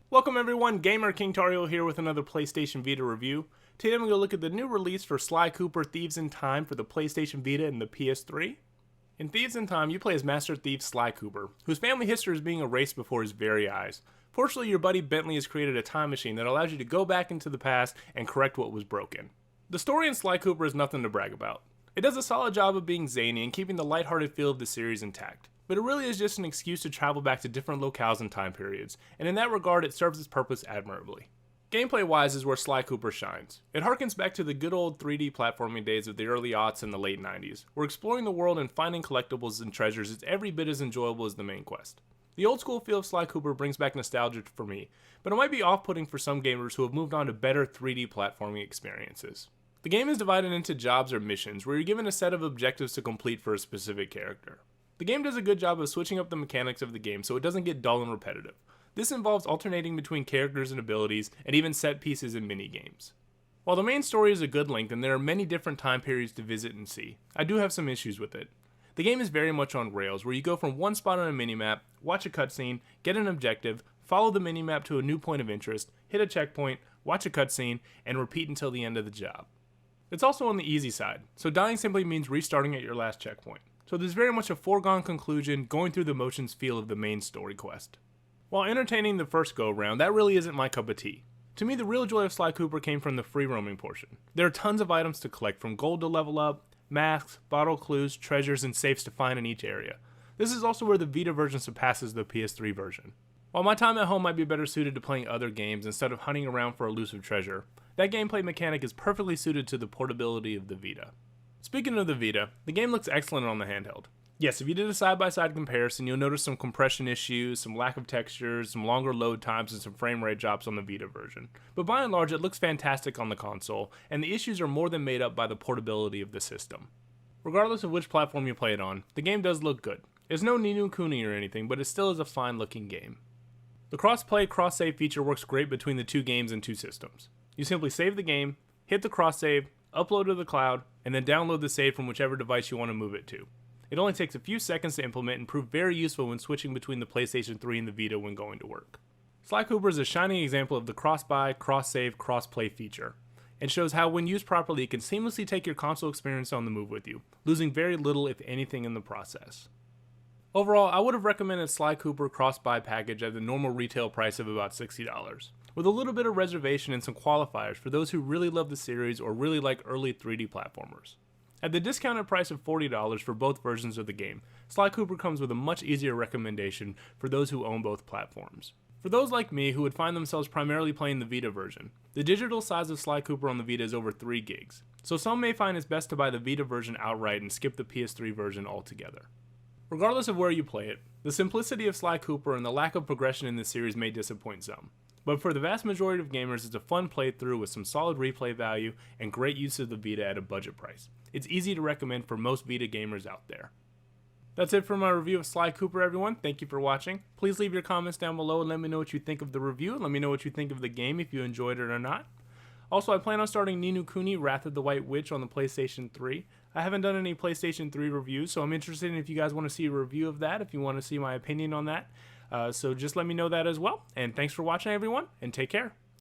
Welcome everyone, Gamer King Tario here with another PlayStation Vita review. Today I'm going to look at the new release for Sly Cooper Thieves in Time for the PlayStation Vita and the PS3. In Thieves in Time, you play as Master Thief Sly Cooper, whose family history is being erased before his very eyes. Fortunately, your buddy Bentley has created a time machine that allows you to go back into the past and correct what was broken. The story in Sly Cooper is nothing to brag about. It does a solid job of being zany and keeping the lighthearted feel of the series intact. But it really is just an excuse to travel back to different locales and time periods, and in that regard it serves its purpose admirably. Gameplay-wise is where Sly Cooper shines. It harkens back to the good old 3D platforming days of the early aughts and the late 90s, where exploring the world and finding collectibles and treasures is every bit as enjoyable as the main quest. The old school feel of Sly Cooper brings back nostalgia for me, but it might be off-putting for some gamers who have moved on to better 3D platforming experiences. The game is divided into jobs or missions, where you're given a set of objectives to complete for a specific character. The game does a good job of switching up the mechanics of the game so it doesn't get dull and repetitive. This involves alternating between characters and abilities, and even set pieces and mini-games. While the main story is a good length and there are many different time periods to visit and see, I do have some issues with it. The game is very much on rails, where you go from one spot on a minimap, watch a cutscene, get an objective, follow the minimap to a new point of interest, hit a checkpoint, watch a cutscene, and repeat until the end of the job. It's also on the easy side, so dying simply means restarting at your last checkpoint. So there's very much a foregone conclusion, going through the motions feel of the main story quest. While entertaining the first go-round, that really isn't my cup of tea. To me, the real joy of Sly Cooper came from the free roaming portion. There are tons of items to collect, from gold to level up, masks, bottle clues, treasures, and safes to find in each area. This is also where the Vita version surpasses the PS3 version. While my time at home might be better suited to playing other games instead of hunting around for elusive treasure, that gameplay mechanic is perfectly suited to the portability of the Vita. Speaking of the Vita, the game looks excellent on the handheld. Yes, if you did a side-by-side comparison, you'll notice some compression issues, some lack of textures, some longer load times, and some frame rate drops on the Vita version. But by and large, it looks fantastic on the console, and the issues are more than made up by the portability of the system. Regardless of which platform you play it on, the game does look good. It's no Ni no Kuni or anything, but it still is a fine-looking game. The cross-play, cross-save feature works great between the two games and two systems. You simply save the game, hit the cross-save, upload to the cloud, and then download the save from whichever device you want to move it to. It only takes a few seconds to implement and prove very useful when switching between the PlayStation 3 and the Vita when going to work. Sly Cooper is a shining example of the cross-buy, cross-save, cross-play feature, and shows how when used properly it can seamlessly take your console experience on the move with you, losing very little if anything in the process. Overall, I would have recommended Sly Cooper cross-buy package at the normal retail price of about $60. With a little bit of reservation and some qualifiers for those who really love the series or really like early 3D platformers. At the discounted price of $40 for both versions of the game, Sly Cooper comes with a much easier recommendation for those who own both platforms. For those like me who would find themselves primarily playing the Vita version, the digital size of Sly Cooper on the Vita is over 3 gigs, so some may find it's best to buy the Vita version outright and skip the PS3 version altogether. Regardless of where you play it, the simplicity of Sly Cooper and the lack of progression in this series may disappoint some. But for the vast majority of gamers, it's a fun playthrough with some solid replay value and great use of the Vita at a budget price. It's easy to recommend for most Vita gamers out there. That's it for my review of Sly Cooper, everyone. Thank you for watching. Please leave your comments down below and let me know what you think of the review, and let me know what you think of the game if you enjoyed it or not. Also, I plan on starting Ni no Kuni Wrath of the White Witch on the PlayStation 3. I haven't done any PlayStation 3 reviews, so I'm interested in if you guys want to see a review of that, if you want to see my opinion on that. So just let me know that as well. And thanks for watching, everyone, and take care.